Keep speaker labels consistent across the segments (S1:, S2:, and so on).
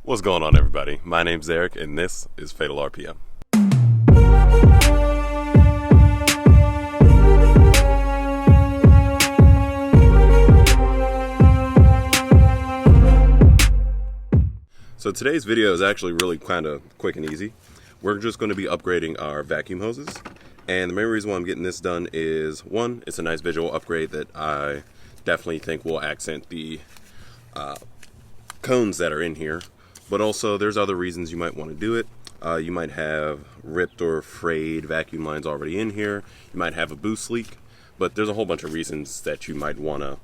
S1: What's going on, everybody? My name's Eric, and this is FatalRPM. So today's video is actually really kind of quick and easy. We're just going to be upgrading our vacuum hoses. And the main reason why I'm getting this done is, one, it's a nice visual upgrade that I definitely think will accent the cones that are in here. But also, there's other reasons you might want to do it. You might have ripped or frayed vacuum lines already in here. You might have a boost leak. But there's a whole bunch of reasons that you might want to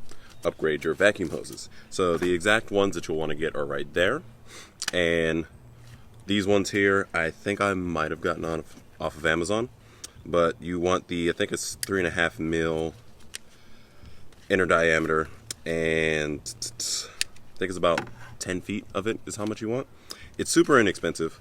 S1: upgrade your vacuum hoses. So the exact ones that you'll want to get are right there. And these ones here, I think I might have gotten off of Amazon. But you want the, I think it's 3.5 mil inner diameter. And I think it's about 10 feet of it is how much you want. It's super inexpensive,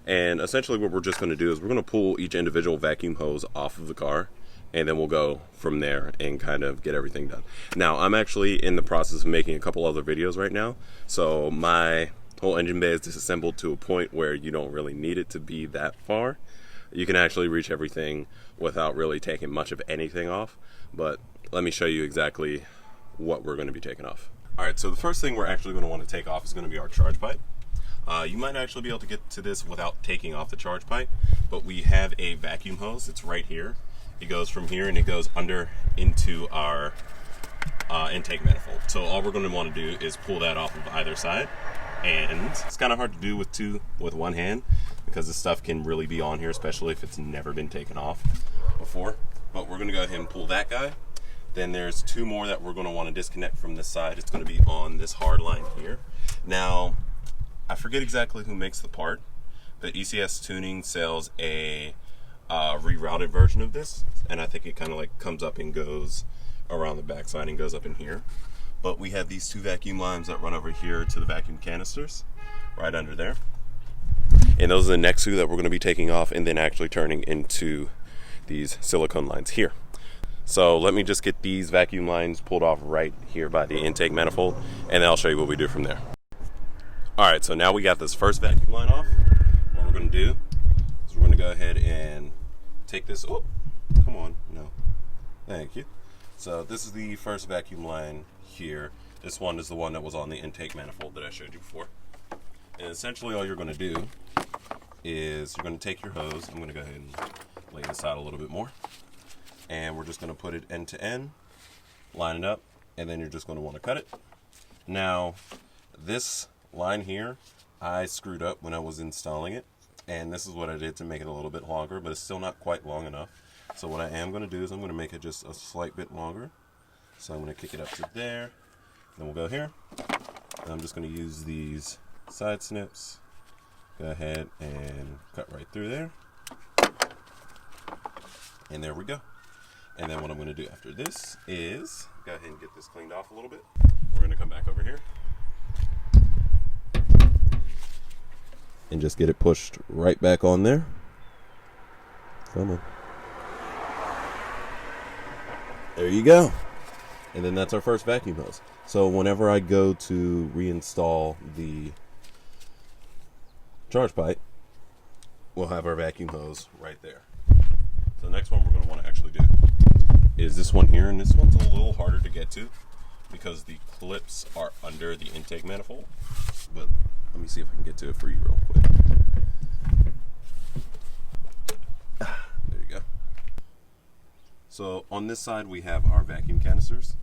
S1: and essentially what we're just going to do is we're going to pull each individual vacuum hose off of the car, and then we'll go from there and kind of get everything done. Now, I'm actually in the process of making a couple other videos right now, so my whole engine bay is disassembled to a point where you don't really need it to be that far. You can actually reach everything without really taking much of anything off, but let me show you exactly what we're going to be taking off. Alright, so the first thing we're actually going to want to take off is going to be our charge pipe. You might actually be able to get to this without taking off the charge pipe, but we have a vacuum hose. It's right here. It goes from here and it goes under into our intake manifold. So all we're going to want to do is pull that off of either side. And it's kind of hard to do with one hand because this stuff can really be on here, especially if it's never been taken off before. But we're going to go ahead and pull that guy. Then there's two more that we're going to want to disconnect from this side. It's going to be on this hard line here. Now, I forget exactly who makes the part, but ECS Tuning sells a rerouted version of this, and I think it kind of like comes up and goes around the backside and goes up in here. But we have these two vacuum lines that run over here to the vacuum canisters, right under there. And those are the next two that we're going to be taking off and then actually turning into these silicone lines here. So let me just get these vacuum lines pulled off right here by the intake manifold, and then I'll show you what we do from there. Alright, so now we got this first vacuum line off. What we're going to do is we're going to go ahead and take this, oh, come on, no, thank you. So this is the first vacuum line here. This one is the one that was on the intake manifold that I showed you before. And essentially all you're going to do is you're going to take your hose. I'm going to go ahead and lay this out a little bit more. And we're just going to put it end to end, line it up, and then you're just going to want to cut it. Now, this line here, I screwed up when I was installing it, and this is what I did to make it a little bit longer, but it's still not quite long enough. So what I am going to do is I'm going to make it just a slight bit longer. So I'm going to kick it up to there, then we'll go here. And I'm just going to use these side snips, go ahead and cut right through there. And there we go. And then what I'm going to do after this is go ahead and get this cleaned off a little bit. We're going to come back over here and just get it pushed right back on there. Come on. There you go. And then that's our first vacuum hose. So whenever I go to reinstall the charge pipe, we'll have our vacuum hose right there. So the next one we're going to want to actually do is this one here, and this one's a little harder to get to because the clips are under the intake manifold. But let me see if I can get to it for you real quick. There you go. So on this side we have our vacuum canisters.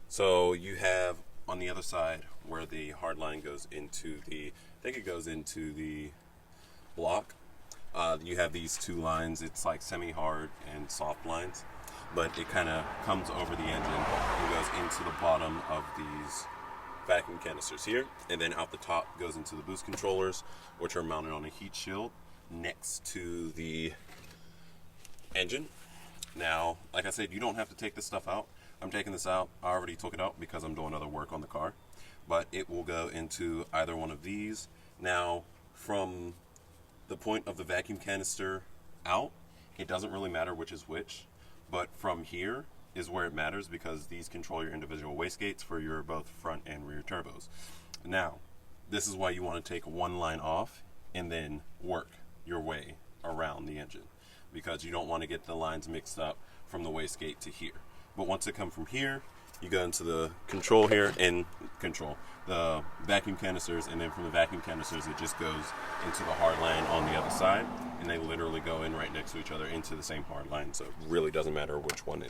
S1: So you have on the other side where the hard line goes into the, I think it goes into the block. You have these two lines. It's like semi-hard and soft lines, but it kind of comes over the engine and goes into the bottom of these vacuum canisters here, and then out the top goes into the boost controllers, which are mounted on a heat shield next to the engine. Now, like I said, you don't have to take this stuff out. I'm taking this out. I already took it out because I'm doing other work on the car, but it will go into either one of these. Now, from the point of the vacuum canister out, it doesn't really matter which is which, but from here is where it matters because these control your individual wastegates for your both front and rear turbos. Now, this is why you want to take one line off and then work your way around the engine, because you don't want to get the lines mixed up from the wastegate to here. But once it comes from here, you go into the control here and control the vacuum canisters, and then from the vacuum canisters it just goes into the hard line on the other side, and they literally go in right next to each other into the same hard line. So it really doesn't matter which one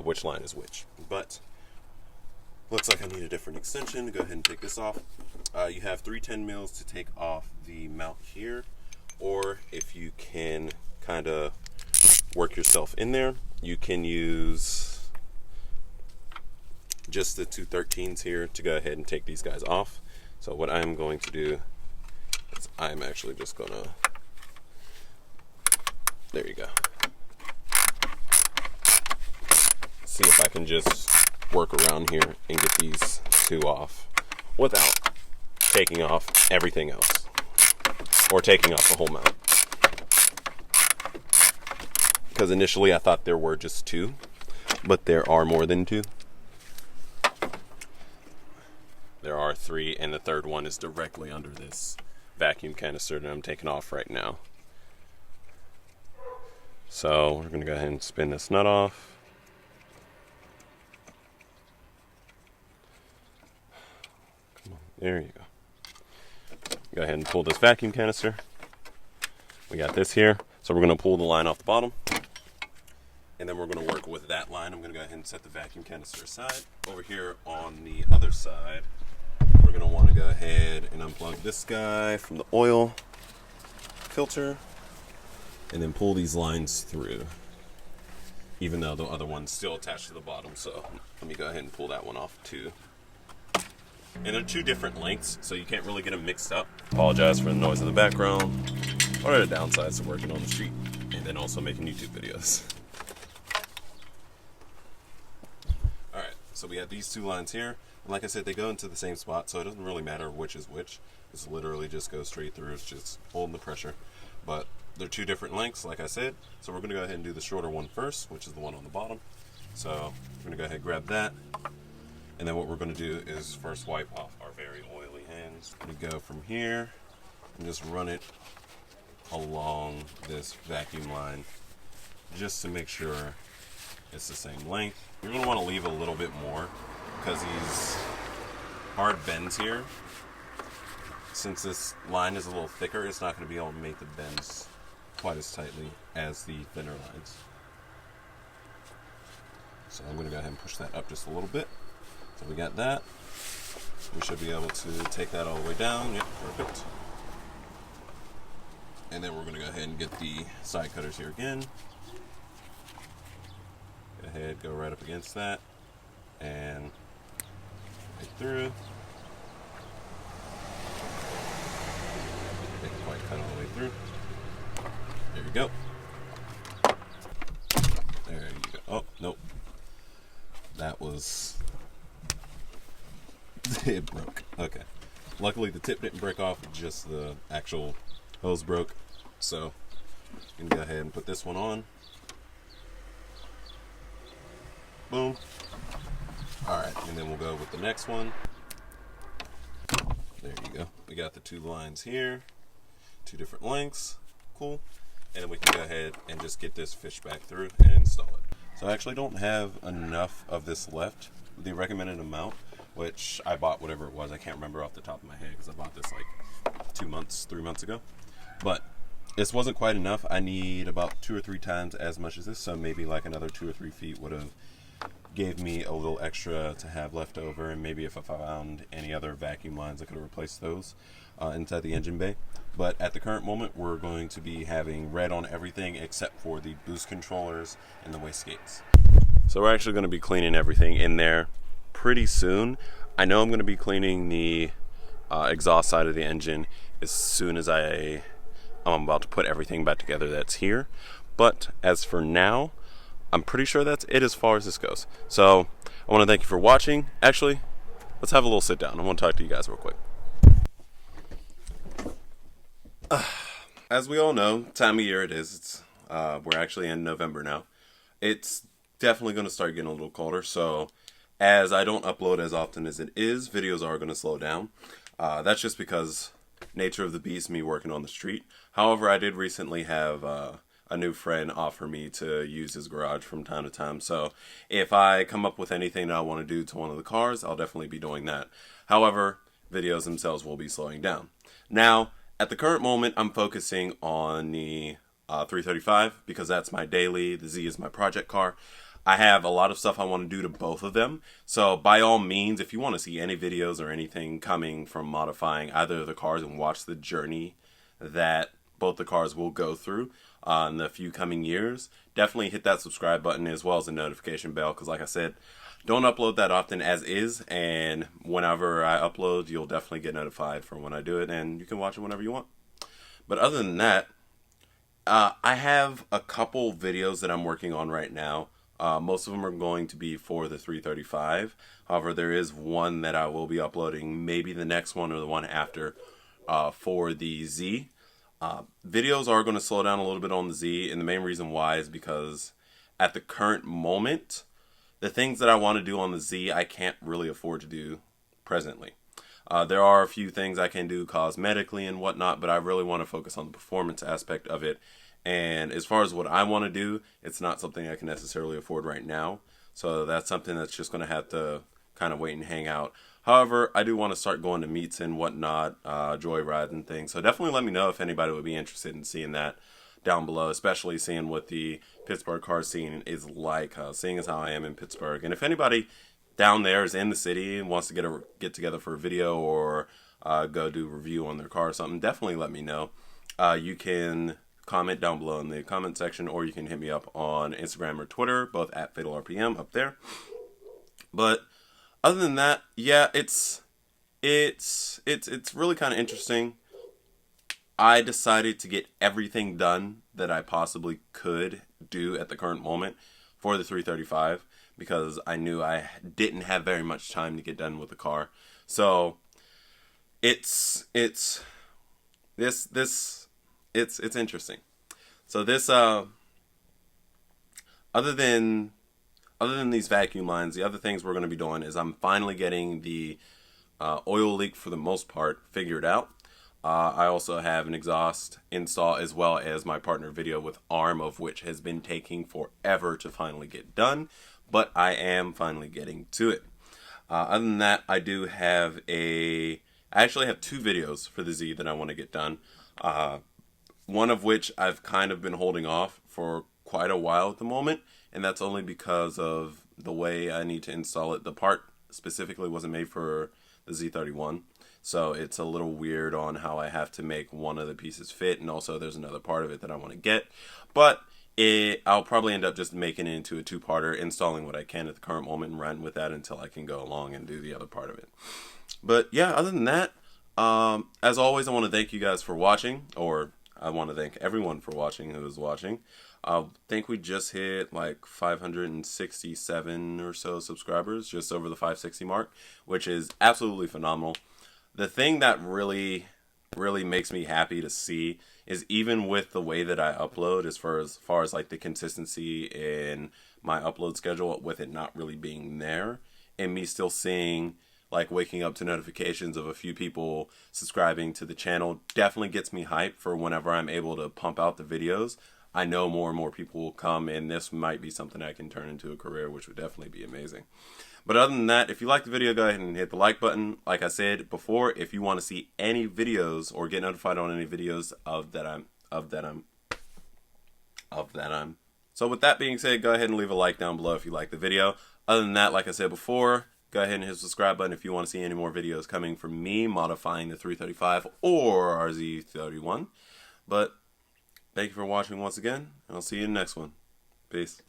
S1: which line is which. But looks like I need a different extension to go ahead and take this off. You have 310 mils to take off the mount here, or if you can kind of work yourself in there, you can use just the 213s here to go ahead and take these guys off. So what I'm going to do is I'm actually just gonna, there you go, see if I can just work around here and get these two off without taking off everything else or taking off the whole mount, because initially I thought there were just two, but there are more than two. There are three, and the third one is directly under this vacuum canister that I'm taking off right now. So we're going to go ahead and spin this nut off. Come on, there you go. Go ahead and pull this vacuum canister. We got this here. So we're going to pull the line off the bottom, and then we're going to work with that line. I'm going to go ahead and set the vacuum canister aside. Over here on the other side, we're going to want to go ahead and unplug this guy from the oil filter, and then pull these lines through, even though the other one's still attached to the bottom. So let me go ahead and pull that one off too. And they're two different lengths, so you can't really get them mixed up. Apologize for the noise in the background. What are the downsides of working on the street and then also making YouTube videos? Alright, so we have these two lines here. And like I said, they go into the same spot, so it doesn't really matter which is which. It's literally just goes straight through. It's just holding the pressure. But they're two different lengths, like I said. So we're going to go ahead and do the shorter one first, which is the one on the bottom. So we're going to go ahead and grab that. And then what we're going to do is first wipe off our very oily hands. We go from here and just run it along this vacuum line just to make sure it's the same length. You're going to want to leave a little bit more, because these hard bends here, since this line is a little thicker, it's not going to be able to make the bends quite as tightly as the thinner lines. So I'm going to go ahead and push that up just a little bit. So we got that. We should be able to take that all the way down. Yep, perfect. And then we're going to go ahead and get the side cutters here again. Go ahead, go right up against that, and right through. Didn't quite cut all the way through. There you go. There you go. Oh, nope. That was... it broke. Okay. Luckily the tip didn't break off, just the actual hose broke. So you can go ahead and put this one on. Boom. Alright, and then we'll go with the next one. There you go. We got the two lines here, two different lengths. Cool. And then we can go ahead and just get this fish back through and install it. So I actually don't have enough of this left. The recommended amount, which I bought whatever it was, I can't remember off the top of my head because I bought this like 3 months ago. But this wasn't quite enough. I need about 2 or 3 times as much as this, so maybe like another 2 or 3 feet would have gave me a little extra to have left over, and maybe if I found any other vacuum lines I could have replaced those inside the engine bay. But at the current moment, we're going to be having red on everything except for the boost controllers and the wastegates. So we're actually going to be cleaning everything in there pretty soon. I know I'm going to be cleaning the exhaust side of the engine as soon as I'm about to put everything back together that's here. But as for now, I'm pretty sure that's it as far as this goes. So I want to thank you for watching. Actually, let's have a little sit down. I want to talk to you guys real quick. As we all know, time of year it is. We're actually in November now. It's definitely going to start getting a little colder. So as I don't upload as often as it is, videos are going to slow down. That's just because nature of the beast, me working on the street. However, I did recently have a new friend offer me to use his garage from time to time. So if I come up with anything that I want to do to one of the cars, I'll definitely be doing that. However, videos themselves will be slowing down. Now, at the current moment, I'm focusing on the 335 because that's my daily. The Z is my project car. I have a lot of stuff I want to do to both of them. So by all means, if you want to see any videos or anything coming from modifying either of the cars and watch the journey that both the cars will go through in the few coming years, definitely hit that subscribe button as well as the notification bell, because like I said, don't upload that often as is, and whenever I upload, you'll definitely get notified for when I do it, and you can watch it whenever you want. But other than that, I have a couple videos that I'm working on right now. Most of them are going to be for the 335. However, there is one that I will be uploading, maybe the next one or the one after, for the Z. Videos are going to slow down a little bit on the Z, and the main reason why is because at the current moment, the things that I want to do on the Z, I can't really afford to do presently. There are a few things I can do cosmetically and whatnot, but I really want to focus on the performance aspect of it. And as far as what I want to do, it's not something I can necessarily afford right now. So that's something that's just going to have to kind of wait and hang out. However, I do want to start going to meets and whatnot, joyride and things. So definitely let me know if anybody would be interested in seeing that down below, especially seeing what the Pittsburgh car scene is like, seeing as how I am in Pittsburgh. And if anybody down there is in the city and wants to get together for a video or go do a review on their car or something, definitely let me know. You can comment down below in the comment section, or you can hit me up on Instagram or Twitter, both at FatalRPM up there. But other than that, yeah, it's really kind of interesting. I decided to get everything done that I possibly could do at the current moment for the 335 because I knew I didn't have very much time to get done with the car. So it's interesting. So this other than these vacuum lines, the other things we're going to be doing is I'm finally getting the oil leak for the most part figured out. I also have an exhaust install as well as my partner video with ARM, of which has been taking forever to finally get done, but I am finally getting to it. Other than that, I actually have two videos for the Z that I want to get done. One of which I've kind of been holding off for quite a while at the moment, and that's only because of the way I need to install it. The part specifically wasn't made for the Z31, so it's a little weird on how I have to make one of the pieces fit, and also there's another part of it that I want to get. But I'll probably end up just making it into a two-parter, installing what I can at the current moment and running with that until I can go along and do the other part of it. But yeah, other than that, as always, I want to thank you guys for watching, or I want to thank everyone for watching who is watching. I think we just hit like 567 or so subscribers, just over the 560 mark, which is absolutely phenomenal. The thing that really makes me happy to see is even with the way that I upload, as far as like the consistency in my upload schedule, with it not really being there, and me still seeing, like, waking up to notifications of a few people subscribing to the channel, definitely gets me hyped for whenever I'm able to pump out the videos. I know more and more people will come, and this might be something I can turn into a career, which would definitely be amazing. But other than that, if you like the video, go ahead and hit the like button. Like I said before, if you want to see any videos or get notified on any videos So with that being said, go ahead and leave a like down below if you like the video. Other than that, like I said before, go ahead and hit the subscribe button if you want to see any more videos coming from me modifying the 335 or our Z31. But thank you for watching once again, and I'll see you in the next one. Peace.